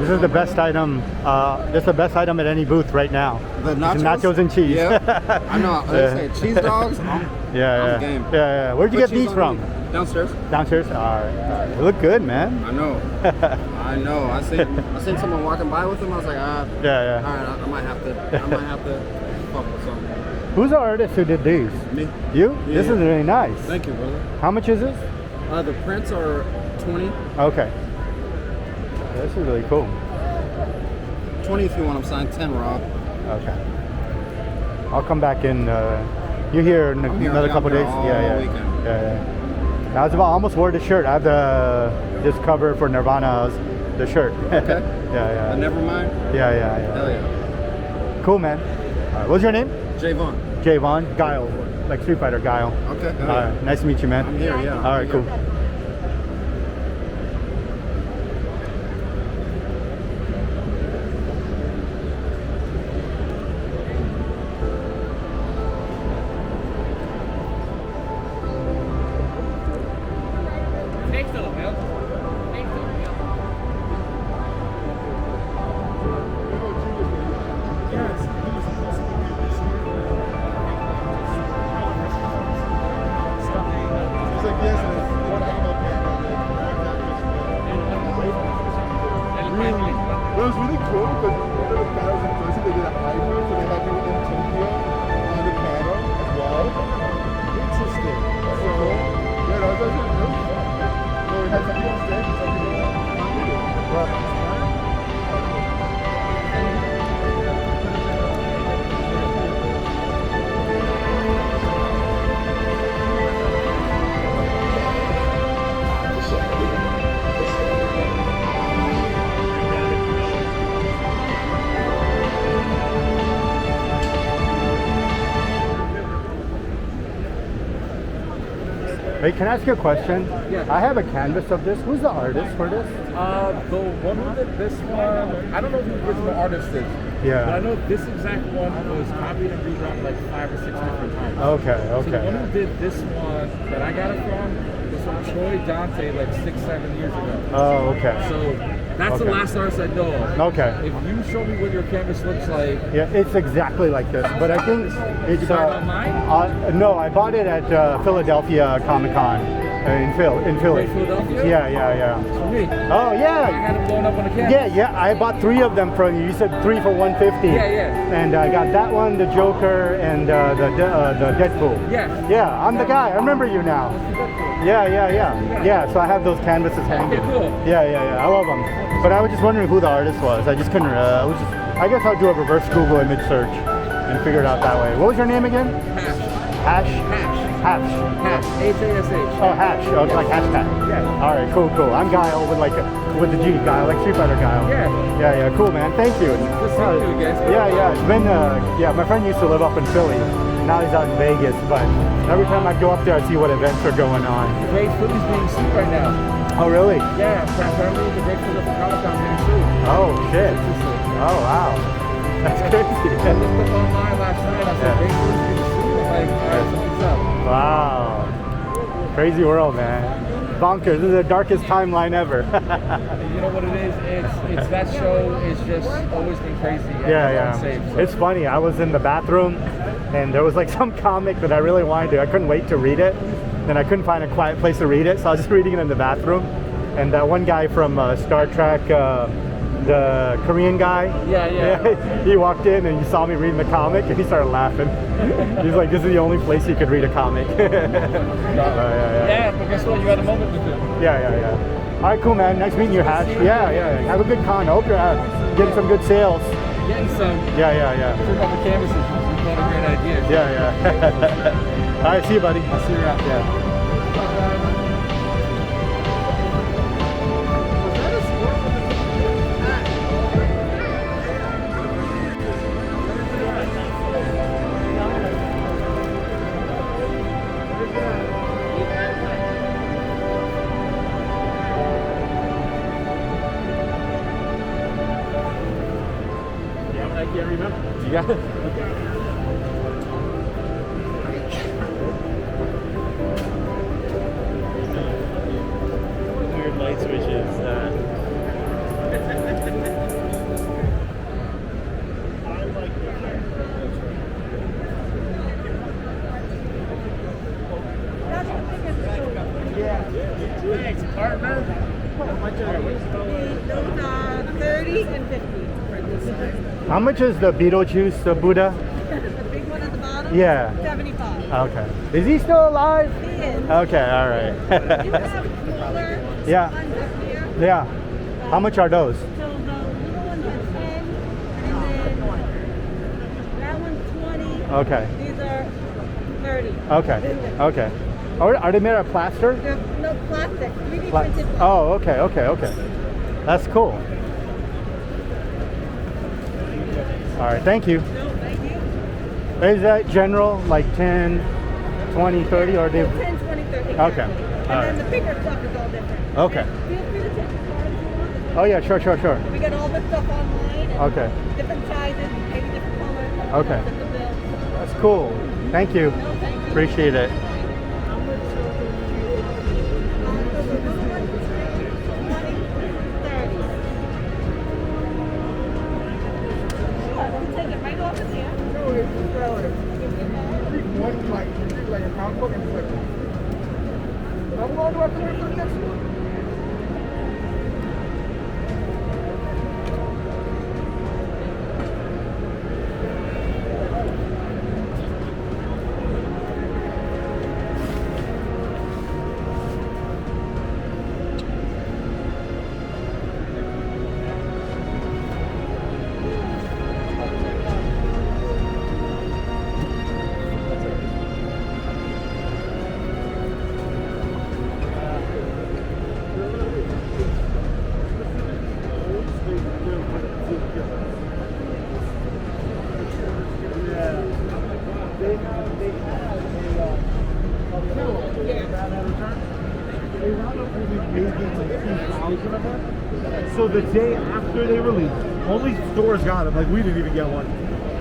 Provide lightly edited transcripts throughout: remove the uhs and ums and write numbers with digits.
This is the best item. This is the best item at any booth right now. The nachos? Nachos and cheese. Yeah. I know. They say cheese dogs. I'm game. Yeah. Where'd you get these from? Downstairs. Downstairs. All right. They look good, man. I know. I know. I seen someone walking by with them. I was like, Yeah. All right. I might have to fuck with something. Who's the artist who did these? Me. You? Yeah. This is really nice. Thank you, brother. How much is this? The prints are 20. Okay. This is really cool. 20 if you want them signed. 10 raw. Okay. I'll come back in. You're here in another couple days. Yeah. I was almost wore the shirt. I have this cover for Nirvana's the shirt. Okay. Yeah. Nevermind. Yeah. Hell yeah. Cool, man. What's your name? Javon. Javon. Guile, like Street Fighter Guile. Okay. Nice to meet you, man. I'm here. Yeah. All right. Cool. It was really cool because one of the battles in person, they did a hybrid, so they had people in Tokyo on the panel as well. Interesting. That's so cool. Yeah, that was really fun. So we had some people stay, some people on video. Hey, can I ask you a question? Yeah. I have a canvas of this. Who's the artist for this? The one who did this one, I don't know who the original artist is. Yeah. But I know this exact one was copied and redone like 5 or 6 different times. Okay. So the one who did this one that I got it from was from Troy Dante like 6-7 years ago. Oh, okay. So that's the last artist I know of. Okay. If you show me what your canvas looks like. Yeah, it's exactly like this, but I think it's. Did you buy it online? No, I bought it at Philadelphia Comic Con in Philly. Philadelphia? Yeah. For me. Oh I yeah. had them blown up on the canvas. Yeah. I bought 3 of them from you. You said 3 for $150. Yeah. And I got that one, the Joker, and the Deadpool. Yeah, I'm the guy. I remember you now. Yeah. So I have those canvases hanging. Okay, cool. Yeah. I love them. But I was just wondering who the artist was. I just couldn't. I guess I'll do a reverse Google image search and figure it out that way. What was your name again? Hash. H-A-S-H. Oh, Hash. Oh, it's like hashtag. Yeah. All right, cool. I'm Guile with the G, Guile, like Street Fighter Guile. Yeah. Cool, man. Thank you. Good seeing you again. Yeah. It's been. My friend used to live up in Philly. Now he's out in Vegas, but every time I go up there, I see what events are going on. The Great Philly's being sued right now. Oh, really? Yeah, apparently the Great Philly for Comic Con being sued. Oh, shit. Oh, wow. That's crazy. I looked up online last night. I said, Great Philly's being sued. I'm like, alright, something's up. Wow. Crazy world, man. Bonkers. This is the darkest timeline ever. You know what it is? It's that show is just always been crazy. Yeah. Unsafe, so. It's funny. I was in the bathroom and there was like some comic that I really wanted to. I couldn't wait to read it. Then I couldn't find a quiet place to read it, so I was just reading it in the bathroom. And that one guy from Star Trek, the Korean guy, he walked in and he saw me reading the comic and he started laughing. He's like, this is the only place you could read a comic. Yeah, but guess what? You had a moment with it. Yeah. All right, cool, man. Nice meeting you, Hash. Yeah. Have a good con. I hope you're getting some good sales. Getting some. Yeah. Check out the canvases. You got a great idea. Yeah. All right, see you, buddy. I'll see you around. Yeah. I can't remember. You got it? Weird light switches. Those are 30 and 50 for this size. How much is the Beetlejuice Buddha? The big one at the bottom? Yeah. 75. Okay. Is he still alive? He is. Okay, all You right. have smaller Yeah. ones up here. Yeah. How much are those? So the little ones are 10, and then that one's 20. Okay. These are 30. Okay. Okay. Are they made of plaster? They're no plastic, 3D printed. Oh, okay, okay, okay. That's cool. All right, thank you. No, thank you. Is that general, like 10, 20, 30, or they? 10, 20, 30. Okay. And All then right. the bigger stuff is all different. Okay. And feel free to take the card if you want. Oh yeah, sure. We got all this stuff online. And Okay. Different sizes, maybe different colors. Okay. That's the bill. That's cool. Thank you. No, thank you. Appreciate it. One like a comic book and flip it. How long do I have to wait for the next one? So the day after they released, only stores got them. Like we didn't even get one.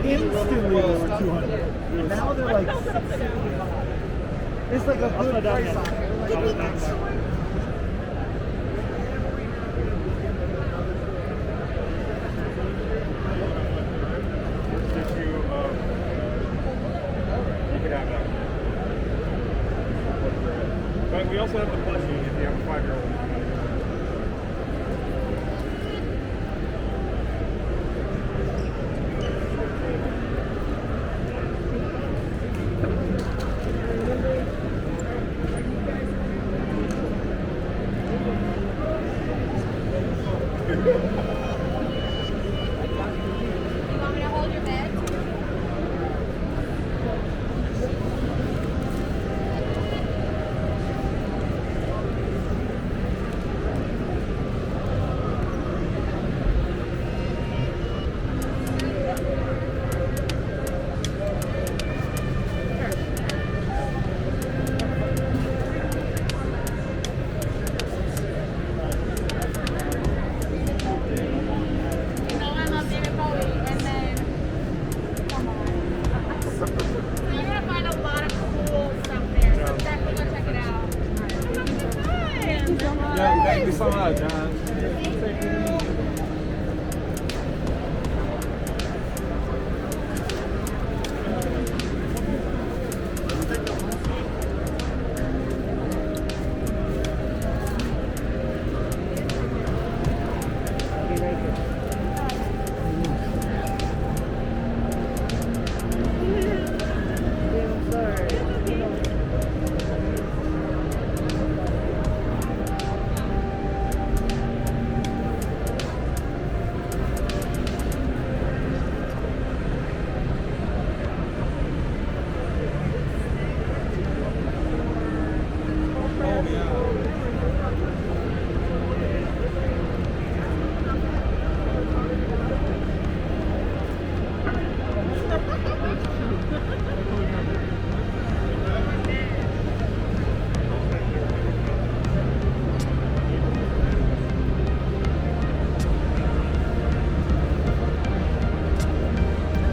Instantly they were 200. Now they're like 675. It's like a good price on it. But we also have the plushie if you have a 5-year-old. You want me to hold your bed? You know I love David Bowie, and then come on. So you're gonna find a lot of cool stuff there. So definitely go check it out. Thank you so much. Yeah, thank you so much, John.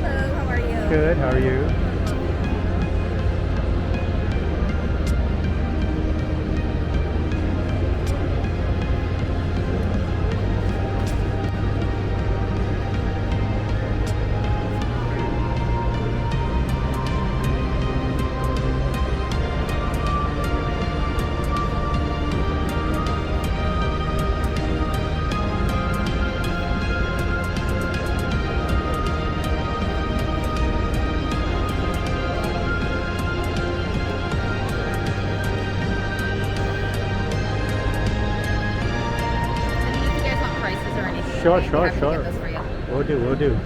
Hello, how are you? Good. How are you? sure, Okay, sure, I'm gonna sure. get this for you. We'll do, we'll do.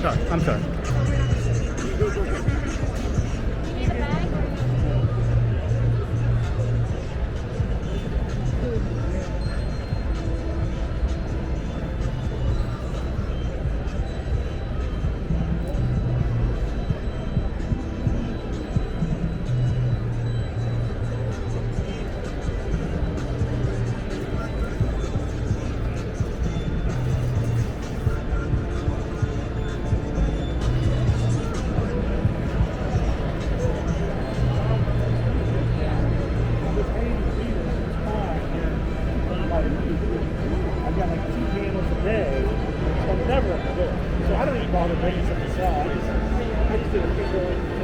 Sorry, I'm sorry. You need a bag or I got like 2 handles a day, so I'm never at the door. So I don't even bother bringing stuff to sell. I just do a big going.